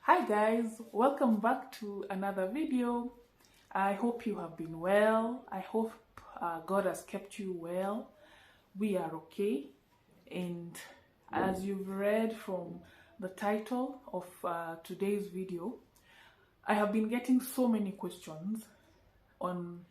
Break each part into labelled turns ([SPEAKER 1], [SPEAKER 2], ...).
[SPEAKER 1] Hi guys, welcome back to another video. I hope you have been well. I hope God has kept you well. We are okay, and as you've read from the title of today's video, I have been getting so many questions on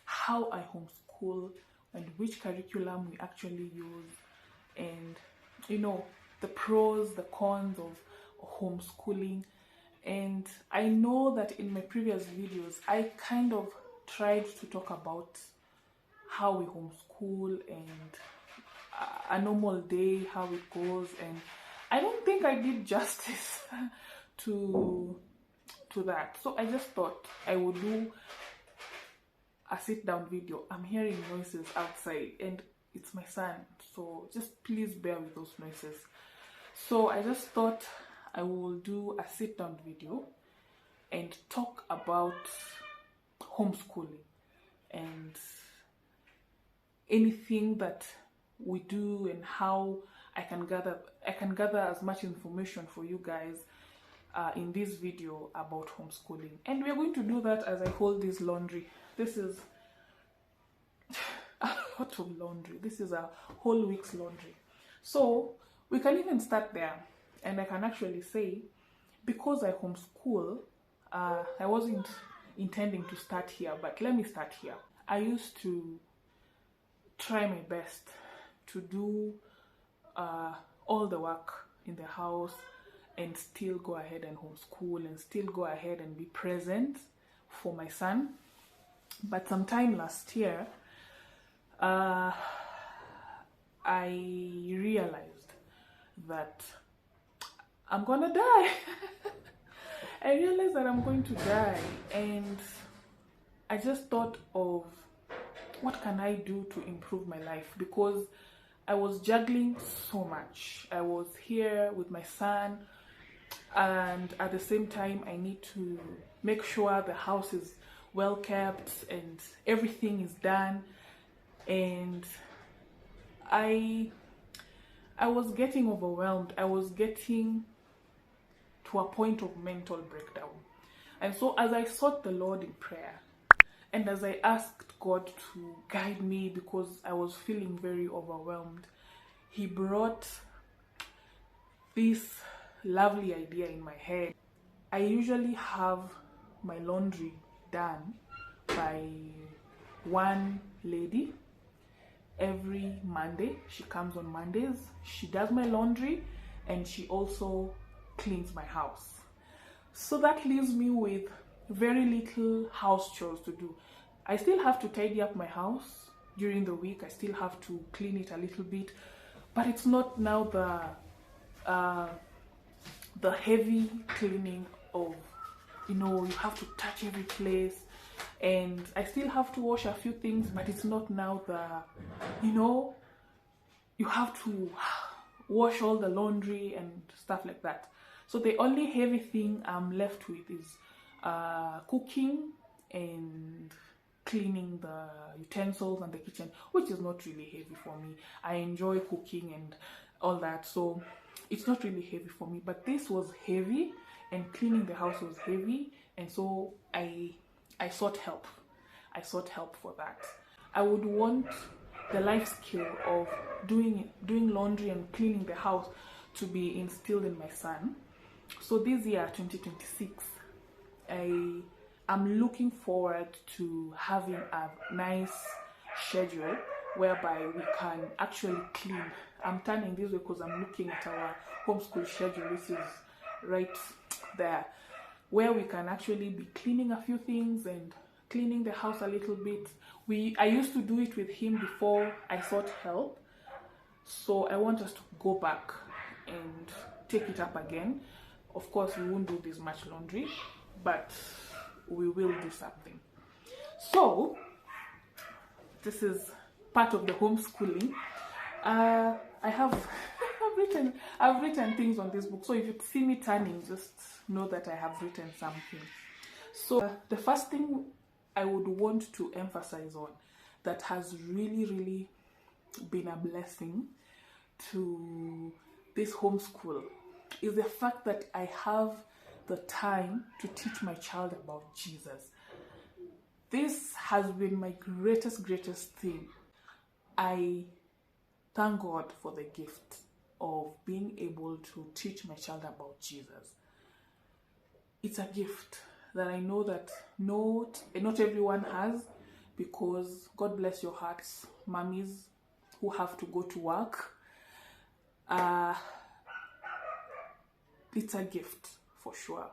[SPEAKER 1] how I homeschool and which curriculum we actually use, and the pros, the cons of homeschooling. And I know that in my previous videos I kind of tried to talk about how we homeschool and a normal day, how it goes, and I don't think I did justice to that. So I just thought I would do a sit down video. I'm hearing noises outside and it's my son, so just please bear with those noises. So I just thought I will do a sit down video and talk about homeschooling and anything that we do and how I can gather as much information for you guys in this video about homeschooling. And we're going to do that as I hold this laundry. This is a lot of laundry. This is a whole week's laundry. So we can even start there. And I can actually say, because I homeschool, I wasn't intending to start here, but let me start here. I used to try my best to do all the work in the house and still go ahead and homeschool and still go ahead and be present for my son. But sometime last year, I realized that I'm gonna die. I realized that I'm going to die, and I just thought of what can I do to improve my life, because I was juggling so much. I was here with my son, and at the same time I need to make sure the house is well kept and everything is done, and I was getting overwhelmed. I was getting to a point of mental breakdown. And so as I sought the Lord in prayer, and as I asked God to guide me because I was feeling very overwhelmed, He brought this lovely idea in my head. I usually have my laundry done by one lady every Monday. She comes on Mondays. She does my laundry and she also cleans my house. So that leaves me with very little house chores to do. I still have to tidy up my house during the week. I still have to clean it a little bit, but it's not now the heavy cleaning of, you have to touch every place, and I still have to wash a few things, but it's not now you have to wash all the laundry and stuff like that. So the only heavy thing I'm left with is cooking and cleaning the utensils and the kitchen, which is not really heavy for me. I enjoy cooking and all that, so it's not really heavy for me. But this was heavy, and cleaning the house was heavy, and so I sought help. I sought help for that. I would want the life skill of doing laundry and cleaning the house to be instilled in my son. So this year, 2026, I am looking forward to having a nice schedule whereby we can actually clean. I'm turning this way because I'm looking at our homeschool schedule. This is right there, where we can actually be cleaning a few things and cleaning the house a little bit. I used to do it with him before I sought help, so I want us to go back and take it up again. Of course, we won't do this much laundry, but we will do something. So this is part of the homeschooling. I've written things on this book, so if you see me turning, just know that I have written something. So the first thing I would want to emphasize on that has really been a blessing to this homeschool is the fact that I have the time to teach my child about Jesus. This has been my greatest thing. I thank God for the gift of being able to teach my child about Jesus. It's a gift that I know that not everyone has, because God bless your hearts, mummies who have to go to work. It's a gift for sure.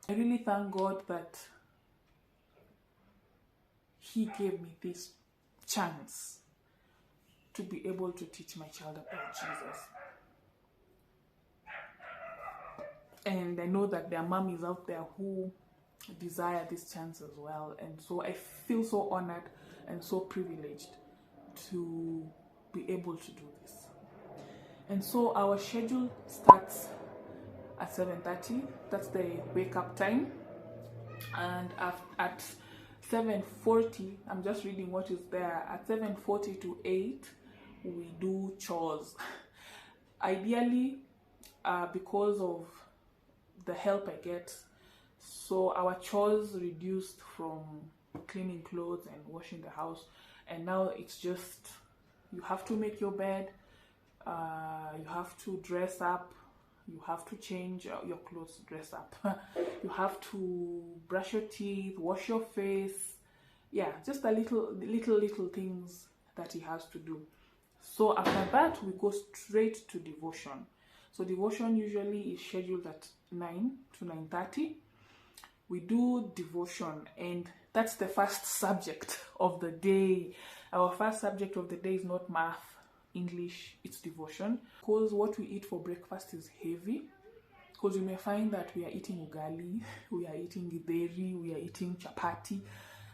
[SPEAKER 1] I really thank God that He gave me this chance to be able to teach my child about Jesus. And I know that there are mummies out there who desire this chance as well. And so I feel so honored and so privileged to be able to do this. And so our schedule starts at 7:30. That's the wake up time. And at 7:40, I'm just reading what is there. At 7:40 to 8, we do chores. Ideally, because of the help I get, so our chores reduced from cleaning clothes and washing the house, and now it's just, you have to make your bed, you have to dress up, you have to change your clothes, dress up, you have to brush your teeth, wash your face. Yeah, just a little things that he has to do. So after that, we go straight to devotion. So devotion usually is scheduled at 9 to 9:30. We do devotion, and that's the first subject of the day. Our first subject of the day is not math, English, it's devotion. Because what we eat for breakfast is heavy. Because you may find that we are eating ugali, we are eating githeri, we are eating chapati.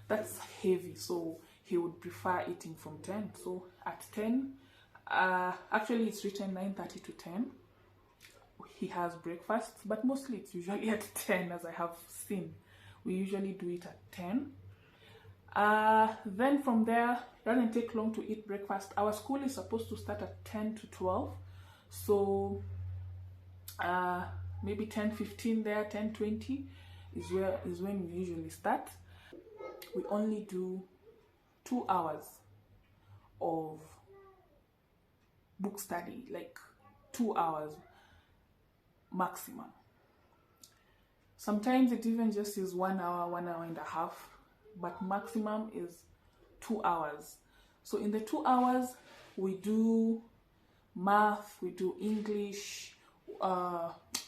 [SPEAKER 1] That's heavy, so he would prefer eating from 10. So at 10, actually it's written 9:30 to 10. He has breakfast, but mostly it's usually at 10, as I have seen. We usually do it at 10. Then from there, it doesn't take long to eat breakfast. Our school is supposed to start at 10 to 12. So maybe 10:15 there, 10:20 is when we usually start. We only do 2 hours of book study, like 2 hours maximum. Sometimes it even just is 1 hour, 1 hour and a half, but maximum is 2 hours. So in the 2 hours, we do math, we do English,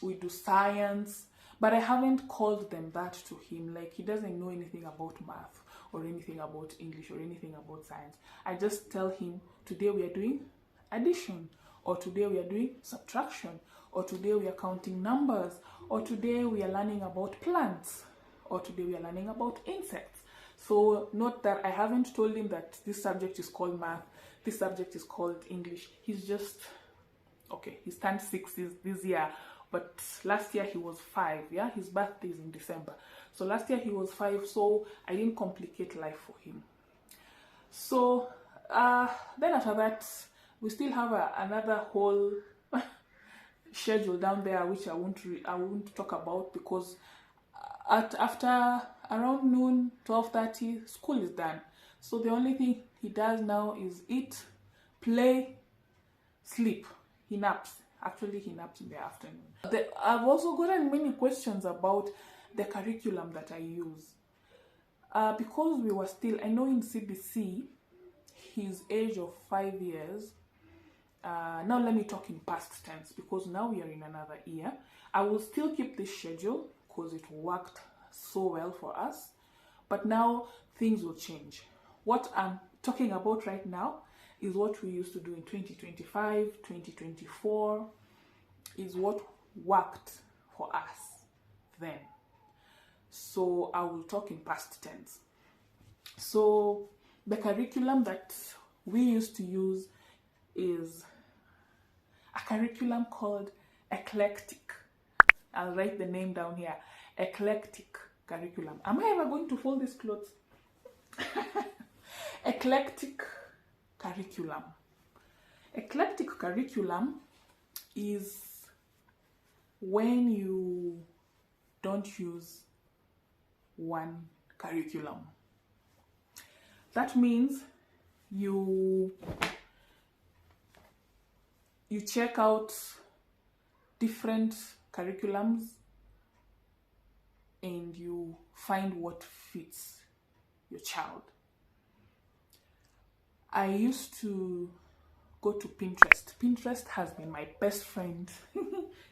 [SPEAKER 1] we do science, but I haven't called them that to him. Like, he doesn't know anything about math or anything about English or anything about science. I just tell him, today we are doing addition, or today we are doing subtraction, or today we are counting numbers, or today we are learning about plants, or today we are learning about insects. So not that I haven't told him that this subject is called math, this subject is called English. He's just, okay, he's turned 6 this year, but last year he was 5. Yeah, his birthday is in December. So last year he was 5, so I didn't complicate life for him. So then after that, we still have another whole schedule down there, which I won't talk about, because after around noon, 12:30, school is done. So the only thing he does now is eat, play, sleep. He naps. Actually, he naps in the afternoon. I've also gotten many questions about the curriculum that I use. Because we were still, I know in CBC, his age of 5 years. Now let me talk in past tense, because now we are in another year. I will still keep this schedule because it worked so well for us, but now things will change. What I'm talking about right now is what we used to do in 2025, 2024, is what worked for us then. So I will talk in past tense. So the curriculum that we used to use is a curriculum called eclectic. I'll write the name down here. Eclectic curriculum. Am I ever going to fold these clothes? Eclectic curriculum. Eclectic curriculum is when you don't use one curriculum. That means you check out different curriculums and you find what fits your child. I used to go to Pinterest. Pinterest has been my best friend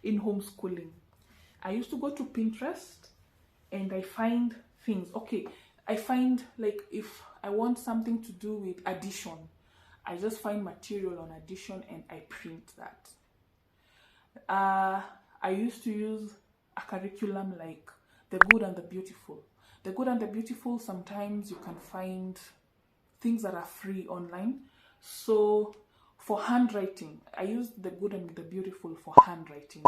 [SPEAKER 1] in homeschooling. I used to go to Pinterest and I find things. Okay, I find like if I want something to do with addition, I just find material on addition and I print that. I used to use a curriculum like The Good and the Beautiful. The Good and the Beautiful, sometimes you can find things that are free online. So for handwriting, I used The Good and the Beautiful for handwriting.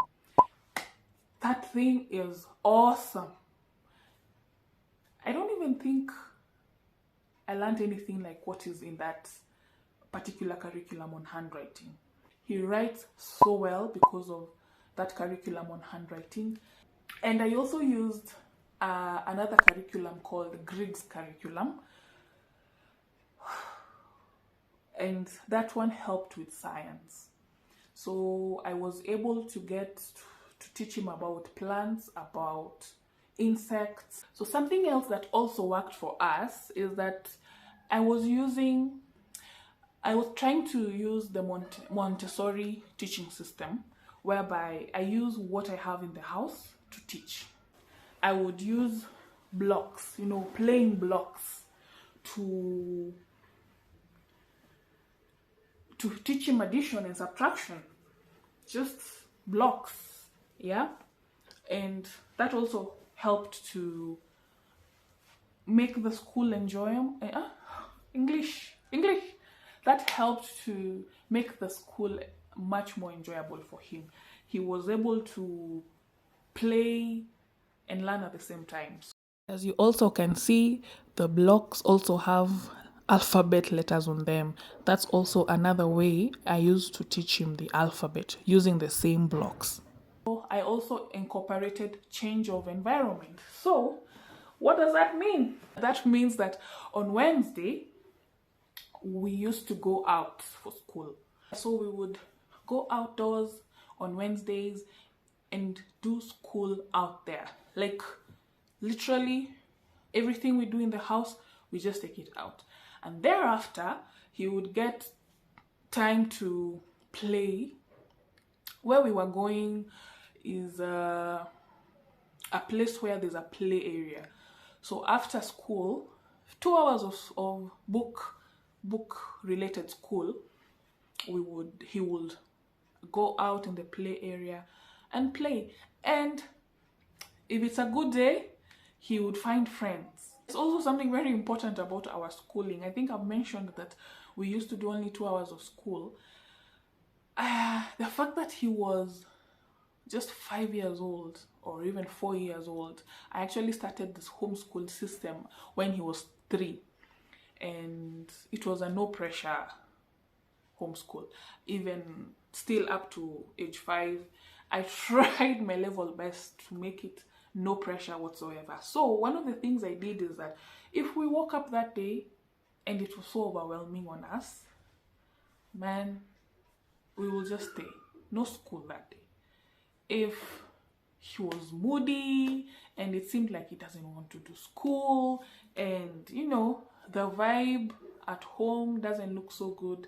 [SPEAKER 1] That thing is awesome. I don't even think I learned anything like what is in that particular curriculum on handwriting. He writes so well because of that curriculum on handwriting. And I also used another curriculum called Griggs curriculum. And that one helped with science. So I was able to get to teach him about plants, about insects. So something else that also worked for us is that I was trying to use the Montessori teaching system, whereby I use what I have in the house to teach. I would use blocks, plain blocks to teach him addition and subtraction. Just blocks, yeah? And that also helped to make the school enjoyable. English. That helped to make the school much more enjoyable for him. He was able to play and learn at the same time. As you also can see, the blocks also have alphabet letters on them. That's also another way I used to teach him the alphabet, using the same blocks. I also incorporated change of environment. So what does that mean? That means that on Wednesday, we used to go out for school. So we would go outdoors on Wednesdays and do school out there. Like literally everything we do in the house, we just take it out. And thereafter, he would get time to play. Where we were going is a place where there's a play area. So after school, 2 hours of book related school, he would go out in the play area and play. And if it's a good day, he would find friends. It's also something very important about our schooling. I think I've mentioned that we used to do only 2 hours of school. The fact that he was just 5 years old or even 4 years old, I actually started this homeschool system when he was 3. And it was a no pressure homeschool. Even still up to age 5, I tried my level best to make it no pressure whatsoever. So one of the things I did is that if we woke up that day and it was so overwhelming on us, man, we will just stay. No school that day. If he was moody and it seemed like he doesn't want to do school and the vibe at home doesn't look so good,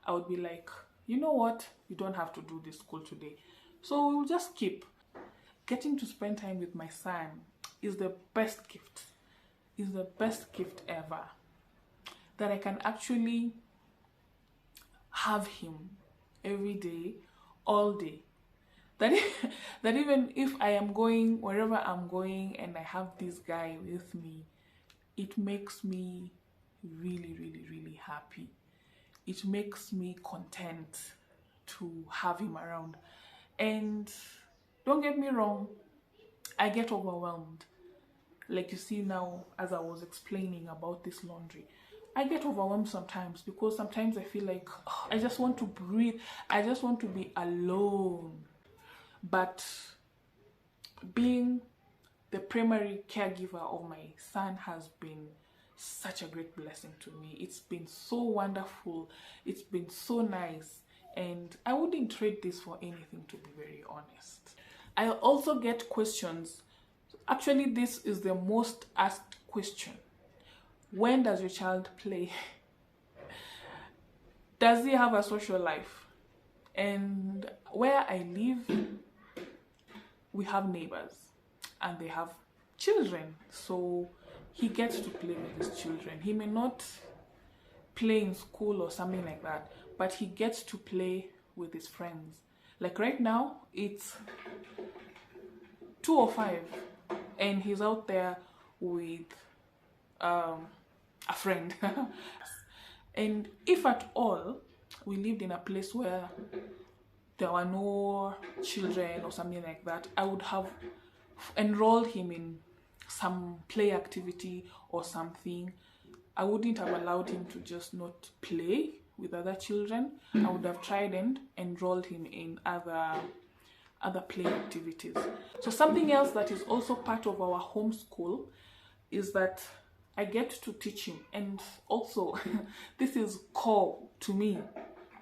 [SPEAKER 1] I would be like, you know what, you don't have to do this school today. So we'll just keep. Getting to spend time with my son is the best gift. Is the best gift ever. That I can actually have him every day, all day. That even if I am going wherever I'm going and I have this guy with me, it makes me really, really, really happy. It makes me content to have him around. And don't get me wrong, I get overwhelmed. Like you see now, as I was explaining about this laundry, I get overwhelmed sometimes because sometimes I feel like I just want to breathe. I just want to be alone. But being primary caregiver of my son has been such a great blessing to me. It's been so wonderful, it's been so nice, and I wouldn't trade this for anything, to be very honest. I also get questions. Actually, this is the most asked question. When does your child play? Does he have a social life? And where I live, we have neighbors and they have children, so he gets to play with his children. He may not play in school or something like that, but he gets to play with his friends. Like right now, it's 2:05 and he's out there with a friend. And if at all we lived in a place where there were no children or something like that, I would have enrolled him in some play activity or something. I wouldn't have allowed him to just not play with other children. I would have tried and enrolled him in other play activities. So something else that is also part of our homeschool is that I get to teach him, and also this is core to me.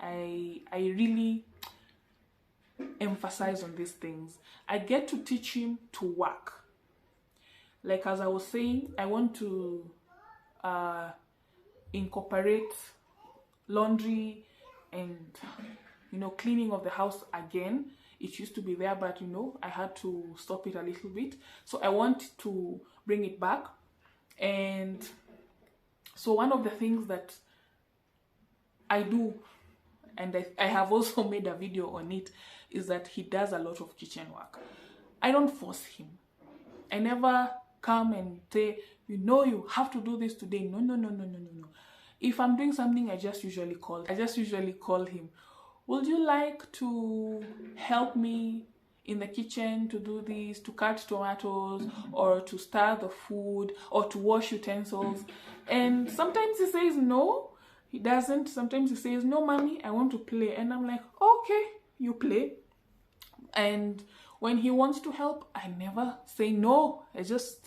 [SPEAKER 1] I really emphasize on these things. I get to teach him to work. Like as I was saying, I want to incorporate laundry and cleaning of the house again. It used to be there, but I had to stop it a little bit. So I want to bring it back. And so one of the things that I do, and I have also made a video on it, is that he does a lot of kitchen work. I don't force him. I never come and say, you have to do this today. No. If I'm doing something, I just usually call him. Would you like to help me in the kitchen to do this, to cut tomatoes, or to stir the food, or to wash utensils? And sometimes he says no, he doesn't. Sometimes he says, no, mommy, I want to play. And I'm like, okay, you play. And when he wants to help, I never say no. I just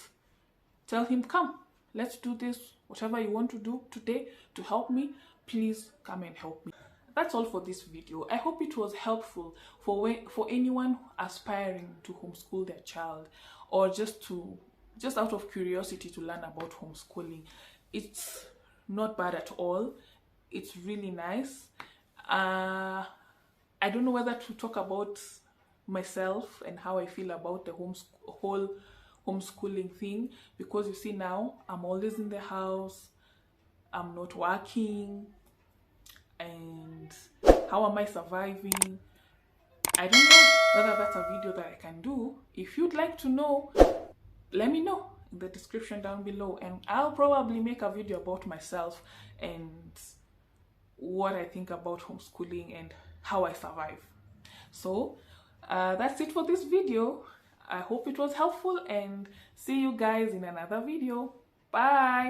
[SPEAKER 1] tell him, come, let's do this. Whatever you want to do today to help me, please come and help me. That's all for this video. I hope it was helpful for anyone aspiring to homeschool their child, or just out of curiosity to learn about homeschooling. It's not bad at all. It's really nice. I don't know whether to talk about myself and how I feel about the whole homeschooling thing, because you see now I'm always in the house, I'm not working, and how am I surviving? I don't know whether that's a video that I can do. If you'd like to know, let me know in the description down below, and I'll probably make a video about myself and what I think about homeschooling and how I survive. So that's it for this video. I hope it was helpful, and see you guys in another video. Bye.